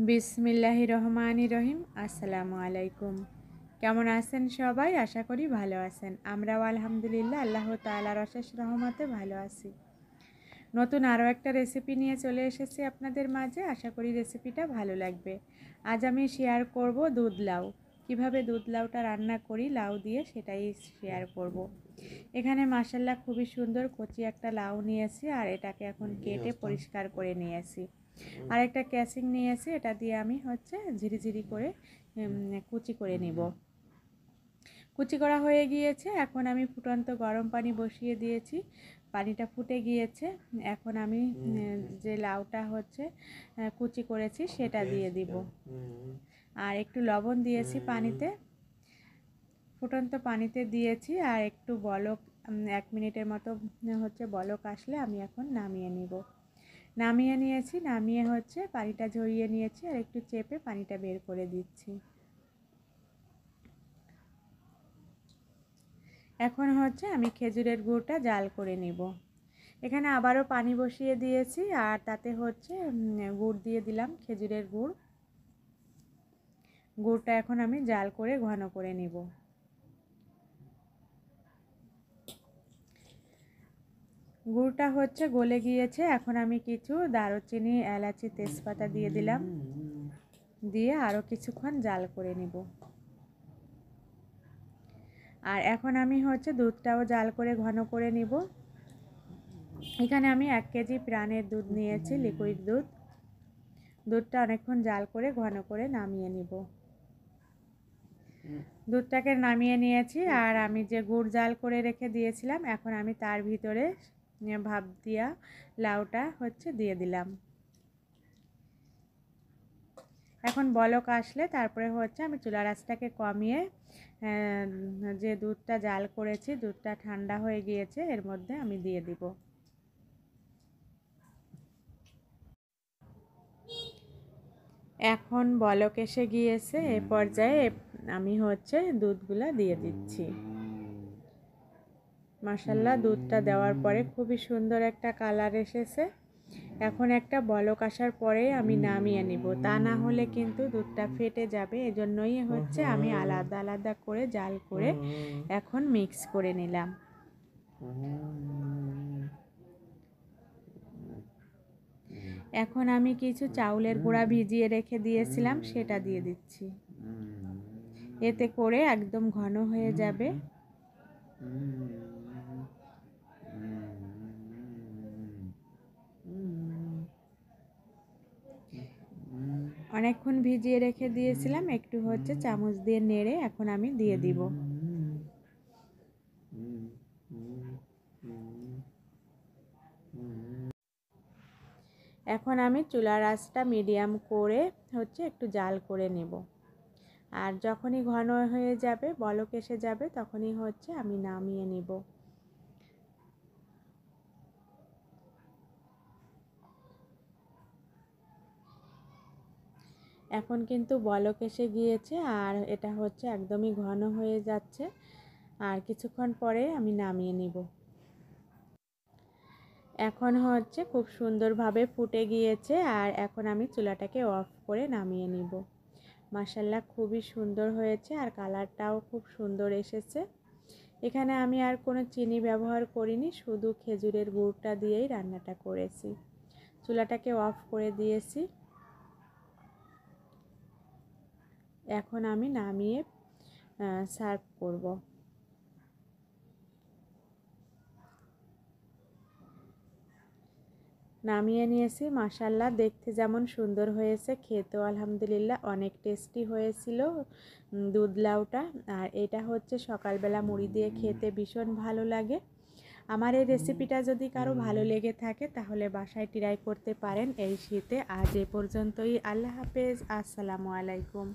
বিসমিল্লাহির রহমানির রহিম। আসসালামু আলাইকুম। কেমন আছেন সবাই? আশা করি ভালো আছেন। আমরাও আলহামদুলিল্লাহ আল্লাহ তাআলার অশেষ রহমতে ভালো আছি। নতুন আরও একটা রেসিপি নিয়ে চলে এসেছি আপনাদের মাঝে। আশা করি রেসিপিটা ভালো লাগবে। আজ আমি শেয়ার করব দুধ লাউ। কীভাবে দুধ লাউটা রান্না করি লাউ দিয়ে সেটাই শেয়ার করব। এখানে মাশাআল্লাহ খুবই সুন্দর কচি একটা লাউ নিয়েছি, আর এটাকে এখন কেটে পরিষ্কার করে নিয়েছি। আর একটা ক্যাসিং নিয়েছি, এটা দিয়ে আমি ঝিরিঝিরি করে কুচি করে নিব। কুচি করা হয়ে গিয়েছে। এখন আমি ফুটন্ত গরম পানি বসিয়ে দিয়েছি, পানিটা ফুটে গিয়েছে। এখন আমি যে লাউটা কুচি করেছি সেটা দিয়ে দিব, আর একটু লবণ দিয়েছি পানিতে, ফুটন্ত পানিতে দিয়েছি। আর একটু বলক 1 মিনিটের মতো বলক আসলে আমি এখন নামিয়ে নিব। নামিয়ে নিয়েছি, নামিয়ে পানিটা ঝরিয়ে নিয়েছি, আর একটু চেপে পানিটা বের করে দিচ্ছি। এখন আমি খেজুরের গুড়টা জাল করে নিব। এখানে আবারও পানি বসিয়ে দিয়েছি, আর তাতে গুড় দিয়ে দিলাম, খেজুরের গুড়টা এখন আমি জাল করে ঘন করে নিব। গুড়টা গলে গিয়েছে। এখন আমি কিছু দারুচিনি, এলাচি, তেজপাতা দিয়ে দিলাম, দিয়ে আরও কিছুক্ষণ জাল করে নিব। আর এখন আমি দুধটাও জাল করে ঘন করে নিব। এখানে আমি 1 কেজি প্রাণের দুধ নিয়েছি, লিকুইড দুধ। দুধটা অনেকক্ষণ জাল করে ঘন করে নামিয়ে নিব। দুধটাকে নামিয়ে নিয়েছি, আর আমি যে গুড় জাল করে রেখে দিয়েছিলাম, এখন আমি তার ভিতরে ভাপ দিয়া লাউটা দিয়ে দিলাম। এখন বলক আসলে তারপরে আমি চুলার আঁচটাকে কমিয়ে যে দুধটা জাল করেছি, দুধটা ঠান্ডা হয়ে গিয়েছে, এর মধ্যে আমি দিয়ে দিব। এখন বলক এসে গিয়েছে, এ পর্যায়ে আমি দুধগুলা দিয়ে দিচ্ছি। মাশাআল্লাহ, দুধটা দেওয়ার পরে খুবই সুন্দর একটা কালার এসেছে। এখন একটা বলক আসার পরে আমি নামিয়ে নিব, তা না হলে কিন্তু দুধটা ফেটে যাবে। এজন্যই আমি আলাদা আলাদা করে জাল করে এখন মিক্স করে নিলাম। এখন আমি কিছু চাউলের গুঁড়া ভিজিয়ে রেখে দিয়েছিলাম, সেটা দিয়ে দিচ্ছি। এতে করে একদম ঘন হয়ে যাবে। অনেকক্ষণ ভিজিয়ে রেখে দিয়েছিলাম, একটু চামচ দিয়ে নেড়ে এখন আমি দিয়ে দিব। এখন আমি চুলার আঁচটা মিডিয়াম করে একটু জাল করে নেব। আর যখনই ঘন হয়ে যাবে, বলক এসে যাবে, তখনই আমি নামিয়ে নিব। এখন কিন্তু বলক এসে গিয়েছে, আর এটা একদমই ঘন হয়ে যাচ্ছে। আর কিছুক্ষণ পরে আমি নামিয়ে নিব। এখন খুব সুন্দরভাবে ফুটে গিয়েছে, আর এখন আমি চুলাটাকে অফ করে নামিয়ে নিব। মাশাআল্লাহ, খুবই সুন্দর হয়েছে, আর কালারটাও খুব সুন্দর এসেছে। এখানে আমি আর কোনো চিনি ব্যবহার করিনি, শুধু খেজুরের গুড়টা দিয়েই রান্নাটা করেছি। চুলাটাকে অফ করে দিয়েছি। এখন আমি নামিয়ে সার্ভ করব। নামিয়ে নিয়েছি। মাশাআল্লাহ, দেখতে যেমন সুন্দর হয়েছে, খেতেও আলহামদুলিল্লাহ অনেক টেস্টি হয়েছিল দুধ লাউটা। আর এটা সকালবেলা মুড়ি দিয়ে খেতে ভীষণ ভালো লাগে। আমার এই রেসিপিটা যদি কারো ভালো লেগে থাকে তাহলে বাসায় ট্রাই করতে পারেন এই শীতে। আজ এ পর্যন্তই। আল্লাহ হাফেজ। আসসালামু আলাইকুম।